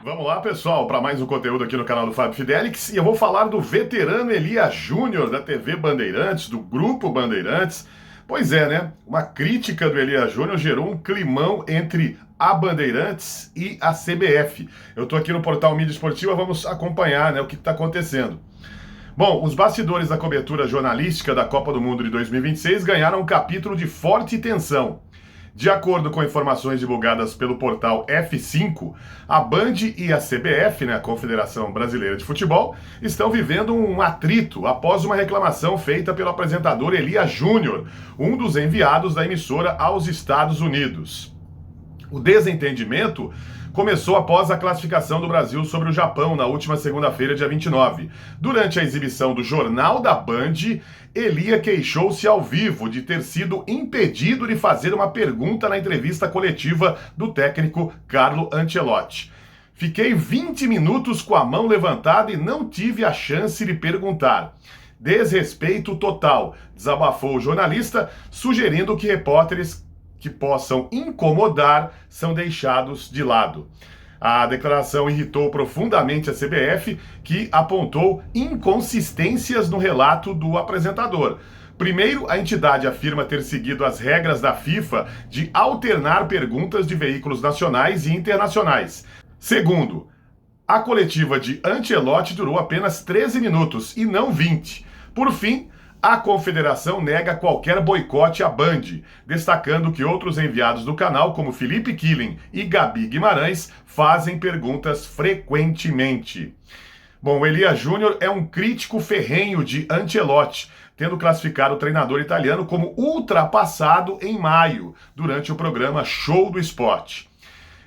Vamos lá, pessoal, para mais um conteúdo aqui no canal do Fábio Fidelix e eu vou falar do veterano Elias Júnior da TV Bandeirantes, do Grupo Bandeirantes. Pois é, né? Uma crítica do Elias Júnior gerou um climão entre a Bandeirantes e a CBF. Eu estou aqui no portal Mídia Esportiva, vamos acompanhar, né, o que está acontecendo. Bom, os bastidores da cobertura jornalística da Copa do Mundo de 2026 ganharam um capítulo de forte tensão. De acordo com informações divulgadas pelo portal F5, a Band e a CBF, né, a Confederação Brasileira de Futebol, estão vivendo um atrito após uma reclamação feita pelo apresentador Elias Júnior, um dos enviados da emissora aos Estados Unidos. O desentendimento começou após a classificação do Brasil sobre o Japão na última segunda-feira, dia 29. Durante a exibição do Jornal da Band, Elia queixou-se ao vivo de ter sido impedido de fazer uma pergunta na entrevista coletiva do técnico Carlo Ancelotti. Fiquei 20 minutos com a mão levantada e não tive a chance de perguntar. Desrespeito total, desabafou o jornalista, sugerindo que repórteres que possam incomodar são deixados de lado. A declaração irritou profundamente a CBF, que apontou inconsistências no relato do apresentador. Primeiro, a entidade afirma ter seguido as regras da FIFA de alternar perguntas de veículos nacionais e internacionais. Segundo, a coletiva de Ancelotti durou apenas 13 minutos e não 20. Por fim, a confederação nega qualquer boicote à Band, destacando que outros enviados do canal, como Felipe Killing e Gabi Guimarães, fazem perguntas frequentemente. Bom, o Elias Júnior é um crítico ferrenho de Ancelotti, tendo classificado o treinador italiano como ultrapassado em maio, durante o programa Show do Esporte.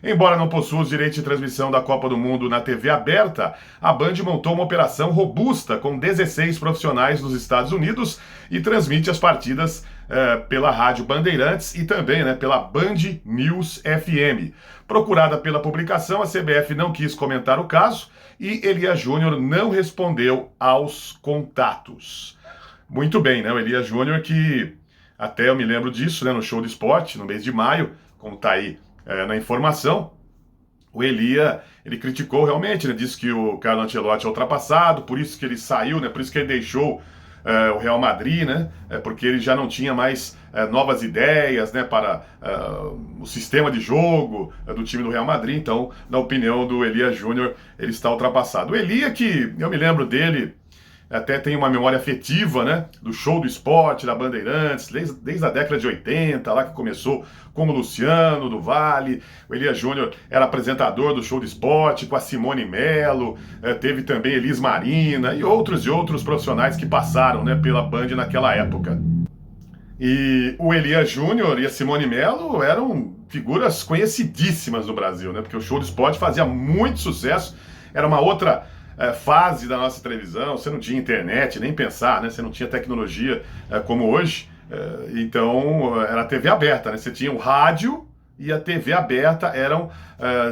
Embora não possua os direitos de transmissão da Copa do Mundo na TV aberta, a Band montou uma operação robusta com 16 profissionais nos Estados Unidos e transmite as partidas pela Rádio Bandeirantes e também, né, pela Band News FM. Procurada pela publicação, a CBF não quis comentar o caso e Elias Júnior não respondeu aos contatos. Muito bem, né? O Elias Júnior que até eu me lembro disso, né, no Show do Esporte, no mês de maio, como está aí na informação, o Elia, ele criticou realmente, né, disse que o Carlo Ancelotti é ultrapassado, por isso que ele saiu, né, por isso que ele deixou o Real Madrid, né, porque ele já não tinha mais novas ideias, né, para o sistema de jogo do time do Real Madrid. Então, na opinião do Elia Júnior, ele está ultrapassado. O Elia, que eu me lembro dele, até tem uma memória afetiva, né, do Show do Esporte, da Bandeirantes, desde a década de 80, lá que começou com o Luciano do Vale. O Elias Júnior era apresentador do Show do Esporte com a Simone Melo, teve também Elis Marina e outros profissionais que passaram, né, pela Band naquela época. E o Elias Júnior e a Simone Melo eram figuras conhecidíssimas no Brasil, né, porque o Show do Esporte fazia muito sucesso, era uma outra fase da nossa televisão, você não tinha internet, nem pensar, né? Você não tinha tecnologia como hoje, então era a TV aberta, né? Você tinha o rádio e a TV aberta eram,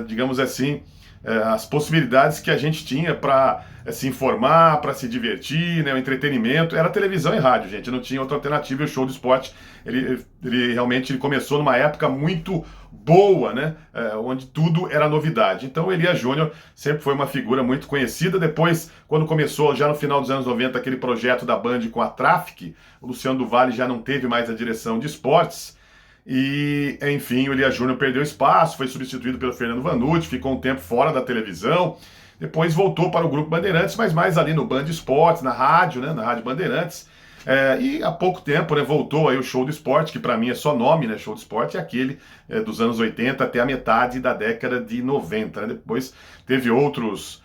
digamos assim, as possibilidades que a gente tinha para se informar, para se divertir, né? O entretenimento, era televisão e rádio, gente, não tinha outra alternativa. E o Show do Esporte, ele realmente começou numa época muito boa, né? Onde tudo era novidade. Então o Elias Júnior sempre foi uma figura muito conhecida. Depois, quando começou, já no final dos anos 90, aquele projeto da Band com a Traffic, o Luciano do Vale já não teve mais a direção de esportes. E, enfim, o Elias Júnior perdeu espaço, foi substituído pelo Fernando Vanucci, ficou um tempo fora da televisão, depois voltou para o Grupo Bandeirantes, mas mais ali no Band Esportes, na rádio, né, na Rádio Bandeirantes. E há pouco tempo, né, voltou aí o Show do Esporte, que para mim é só nome, né? Show do Esporte é aquele dos anos 80 até a metade da década de 90, né? Depois teve outros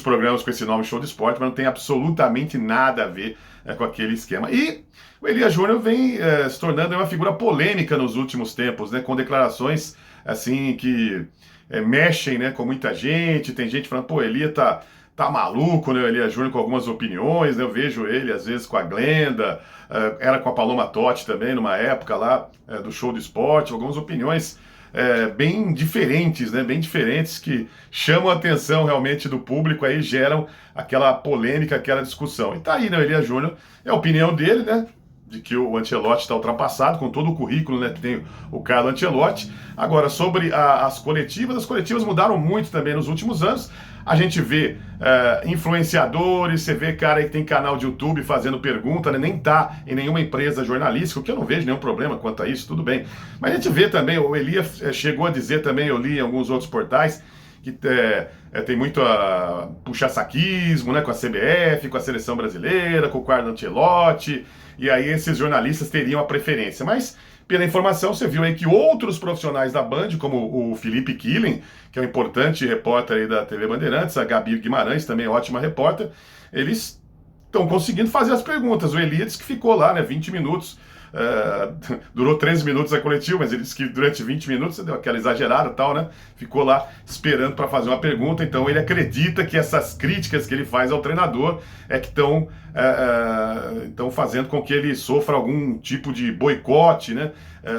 programas com esse nome, Show do Esporte, mas não tem absolutamente nada a ver com aquele esquema. E o Elias Júnior vem se tornando uma figura polêmica nos últimos tempos, né, com declarações assim que mexem, né, com muita gente. Tem gente falando, pô, Elias tá maluco, né, o Elias Júnior com algumas opiniões, né, eu vejo ele às vezes com a Glenda, era com a Paloma Totti também, numa época lá do Show do Esporte, algumas opiniões bem diferentes, né? Bem diferentes, que chamam a atenção realmente do público, aí geram aquela polêmica, aquela discussão. E tá aí, né? O Elias Júnior, é a opinião dele, né? de que o Ancelotti está ultrapassado, com todo o currículo, né, que tem o Carlo Ancelotti. Agora, sobre as coletivas mudaram muito também nos últimos anos. A gente vê influenciadores, você vê cara aí que tem canal de YouTube fazendo pergunta, né, nem tá em nenhuma empresa jornalística, o que eu não vejo nenhum problema quanto a isso, tudo bem. Mas a gente vê também, o Elias chegou a dizer também, eu li em alguns outros portais, que tem muito puxa-saquismo, né, com a CBF, com a seleção brasileira, com o Carlo Ancelotti, e aí esses jornalistas teriam a preferência. Mas, pela informação, você viu aí que outros profissionais da Band, como o Felipe Killen, que é um importante repórter aí da TV Bandeirantes, a Gabi Guimarães, também ótima repórter, eles estão conseguindo fazer as perguntas. O Elias que ficou lá, né, 20 minutos, durou 13 minutos a coletiva, mas ele disse que durante 20 minutos, deu aquela exagerada e tal, né? Ficou lá esperando para fazer uma pergunta. Então ele acredita que essas críticas que ele faz ao treinador é que estão fazendo com que ele sofra algum tipo de boicote, né,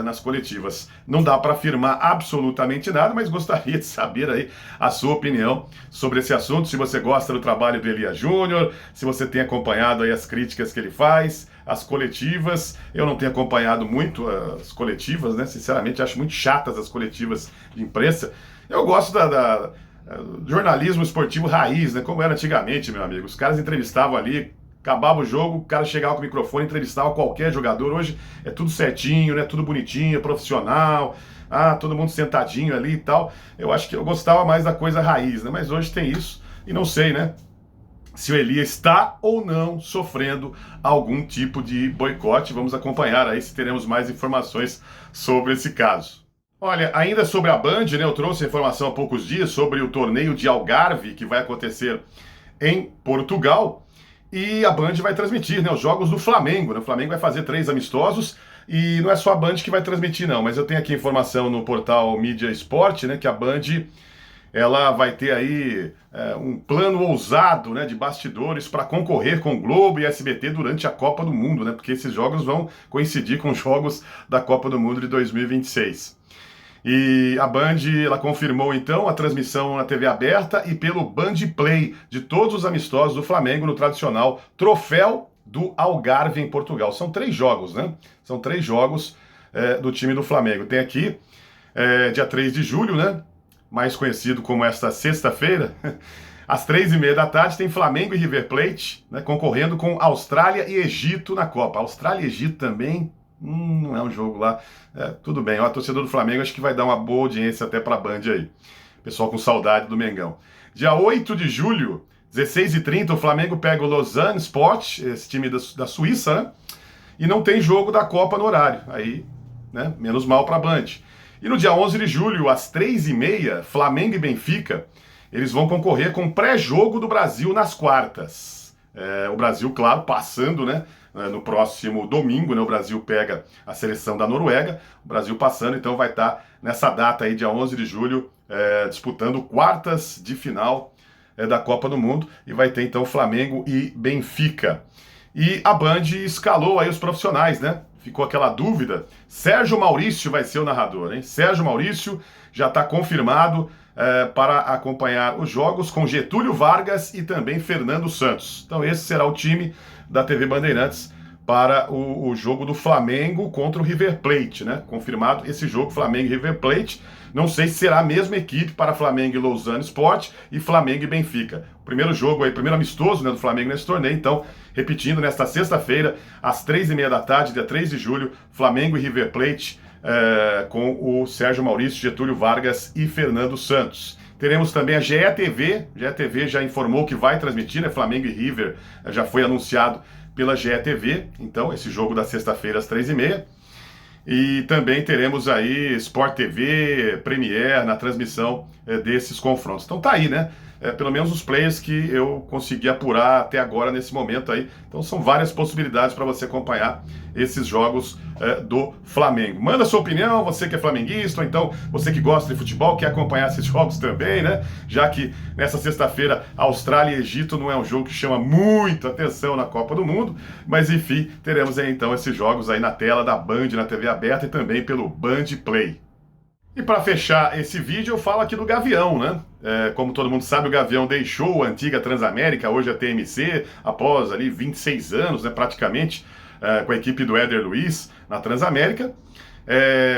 nas coletivas. Não dá para afirmar absolutamente nada, mas gostaria de saber aí a sua opinião sobre esse assunto, se você gosta do trabalho do Elias Júnior, se você tem acompanhado aí as críticas que ele faz, as coletivas. Eu não tenho acompanhado muito as coletivas, né? Sinceramente, acho muito chatas as coletivas de imprensa. Eu gosto do jornalismo esportivo raiz, né? Como era antigamente, meu amigo. Os caras entrevistavam ali, acabava o jogo, o cara chegava com o microfone, entrevistava qualquer jogador. Hoje é tudo certinho, né? Tudo bonitinho, profissional. Todo mundo sentadinho ali e tal. Eu acho que eu gostava mais da coisa raiz, né? Mas hoje tem isso e não sei, né, se o Elias está ou não sofrendo algum tipo de boicote. Vamos acompanhar aí se teremos mais informações sobre esse caso. Olha, ainda sobre a Band, né, eu trouxe a informação há poucos dias sobre o torneio de Algarve, que vai acontecer em Portugal, e a Band vai transmitir, né, os jogos do Flamengo, né? O Flamengo vai fazer 3 amistosos, e não é só a Band que vai transmitir não, mas eu tenho aqui informação no portal Mídia Esporte, né, que a Band ela vai ter aí um plano ousado, né, de bastidores para concorrer com Globo e SBT durante a Copa do Mundo, né, porque esses jogos vão coincidir com os jogos da Copa do Mundo de 2026. E a Band, ela confirmou então a transmissão na TV aberta e pelo Band Play de todos os amistosos do Flamengo no tradicional Troféu do Algarve em Portugal. São 3 jogos, né? São 3 jogos do time do Flamengo. Tem aqui, dia 3 de julho, né? Mais conhecido como esta sexta-feira, às 3h30 da tarde, tem Flamengo e River Plate, né, concorrendo com Austrália e Egito na Copa. Austrália e Egito também, não é um jogo lá. Tudo bem, a torcedor do Flamengo acho que vai dar uma boa audiência até para a Band aí. Pessoal com saudade do Mengão. Dia 8 de julho, 16h30, o Flamengo pega o Lausanne Sport, esse time da Suíça, né? E não tem jogo da Copa no horário. Aí, né, menos mal para a Band. E no dia 11 de julho, às 3h30, Flamengo e Benfica, eles vão concorrer com pré-jogo do Brasil nas quartas. O Brasil, claro, passando, né? No próximo domingo, né? O Brasil pega a seleção da Noruega. O Brasil passando, então vai estar nessa data aí, dia 11 de julho, disputando quartas de final da Copa do Mundo. E vai ter, então, Flamengo e Benfica. E a Band escalou aí os profissionais, né? Ficou aquela dúvida. Sérgio Maurício vai ser o narrador, hein? Sérgio Maurício já está confirmado para acompanhar os jogos com Getúlio Vargas e também Fernando Santos. Então esse será o time da TV Bandeirantes para o jogo do Flamengo contra o River Plate, né? Confirmado esse jogo, Flamengo e River Plate. Não sei se será a mesma equipe para Flamengo e Lausanne Sport e Flamengo e Benfica. O primeiro jogo aí, primeiro amistoso, né, do Flamengo nesse torneio. Então, repetindo, nesta sexta-feira, às 3h30 da tarde, dia 3 de julho, Flamengo e River Plate, com o Sérgio Maurício, Getúlio Vargas e Fernando Santos. Teremos também a GE TV já informou que vai transmitir, né, Flamengo e River, já foi anunciado pela GE TV, então, esse jogo da sexta-feira às 3h30. E também teremos aí Sport TV, Premiere na transmissão desses confrontos. Então tá aí, né? Pelo menos os players que eu consegui apurar até agora nesse momento aí. Então são várias possibilidades para você acompanhar esses jogos do Flamengo. Manda sua opinião, você que é flamenguista, ou então você que gosta de futebol, quer acompanhar esses jogos também, né? Já que nessa sexta-feira Austrália e Egito não é um jogo que chama muito atenção na Copa do Mundo, mas enfim, teremos aí então esses jogos aí na tela da Band, na TV aberta e também pelo Band Play. E para fechar esse vídeo, eu falo aqui do Gavião, né? Como todo mundo sabe, o Gavião deixou a antiga Transamérica, hoje a TMC, após ali 26 anos, né, praticamente, com a equipe do Éder Luiz na Transamérica.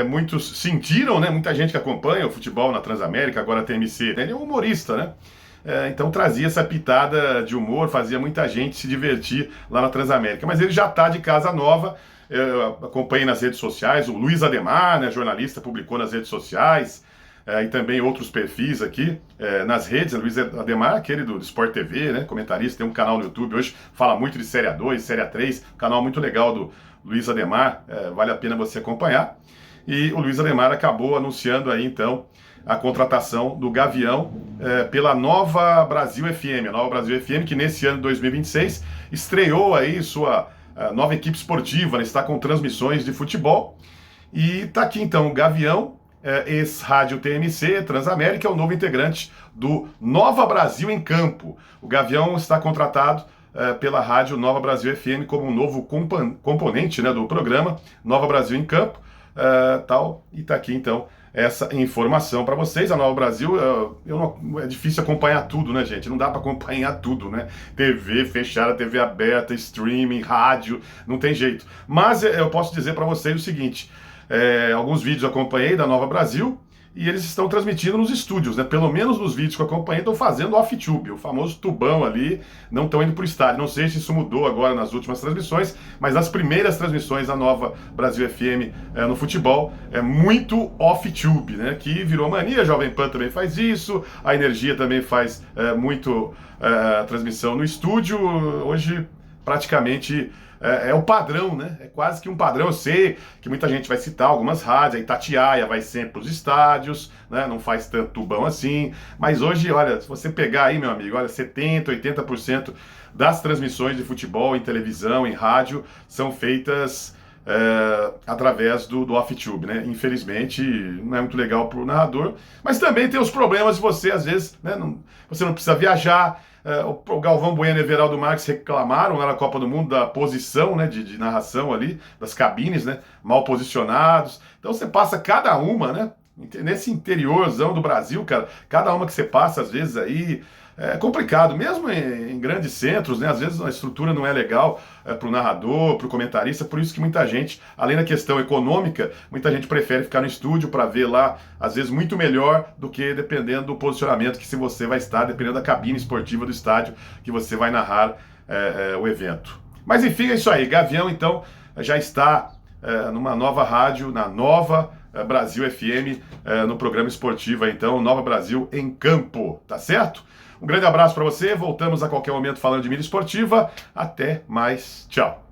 Muitos sentiram, né? Muita gente que acompanha o futebol na Transamérica, agora a TMC, ele é um humorista, né? Então trazia essa pitada de humor, fazia muita gente se divertir lá na Transamérica. Mas ele já está de casa nova, eu acompanhei nas redes sociais, o Luiz Ademar, né, jornalista, publicou nas redes sociais, e também outros perfis aqui nas redes. Luiz Ademar, aquele do Sport TV, né, comentarista, tem um canal no YouTube hoje, fala muito de Série A2, Série A3, canal muito legal do Luiz Ademar, vale a pena você acompanhar. E o Luiz Ademar acabou anunciando aí, então, a contratação do Gavião pela Nova Brasil FM. A Nova Brasil FM, que nesse ano de 2026 estreou aí sua nova equipe esportiva, né? Está com transmissões de futebol. E está aqui então o Gavião, ex-rádio TMC, Transamérica, é o novo integrante do Nova Brasil em Campo. O Gavião está contratado pela rádio Nova Brasil FM como um novo componente, né, do programa Nova Brasil em Campo. E tá aqui então essa informação para vocês. A Nova Brasil, é difícil acompanhar tudo, né, gente? Não dá para acompanhar tudo, né? TV fechada, TV aberta, streaming, rádio, não tem jeito. Mas eu posso dizer para vocês o seguinte: alguns vídeos eu acompanhei da Nova Brasil e eles estão transmitindo nos estúdios, né? Pelo menos nos vídeos que eu acompanhei, estão fazendo off-tube, o famoso tubão ali, não estão indo para o estádio. Não sei se isso mudou agora nas últimas transmissões, mas nas primeiras transmissões da Nova Brasil FM no futebol, é muito off-tube, né? Que virou mania, a Jovem Pan também faz isso, a Energia também faz muito transmissão no estúdio. Hoje, praticamente... É o padrão, né? É quase que um padrão. Eu sei que muita gente vai citar algumas rádios, a Itatiaia vai sempre para os estádios, né? Não faz tanto tubão assim. Mas hoje, olha, se você pegar aí, meu amigo, olha, 70%, 80% das transmissões de futebol em televisão, em rádio, são feitas através do off-tube, né? Infelizmente, não é muito legal para o narrador. Mas também tem os problemas de você, às vezes, né? Você não precisa viajar. O Galvão Bueno e Everaldo Marques reclamaram lá na Copa do Mundo da posição, né, de narração ali, das cabines, né, mal posicionados. Então você passa cada uma, né, nesse interiorzão do Brasil, cara, cada uma que você passa, às vezes aí, é complicado, mesmo em grandes centros, né? Às vezes a estrutura não é legal para o narrador, para o comentarista, por isso que muita gente, além da questão econômica, muita gente prefere ficar no estúdio para ver lá, às vezes muito melhor do que dependendo do posicionamento que se você vai estar, dependendo da cabine esportiva do estádio que você vai narrar o evento. Mas enfim, é isso aí. Gavião, então, já está numa nova rádio, na Nova Brasil FM, no programa esportivo, então, Nova Brasil em Campo, tá certo? Um grande abraço para você, voltamos a qualquer momento falando de mídia esportiva. Até mais, tchau!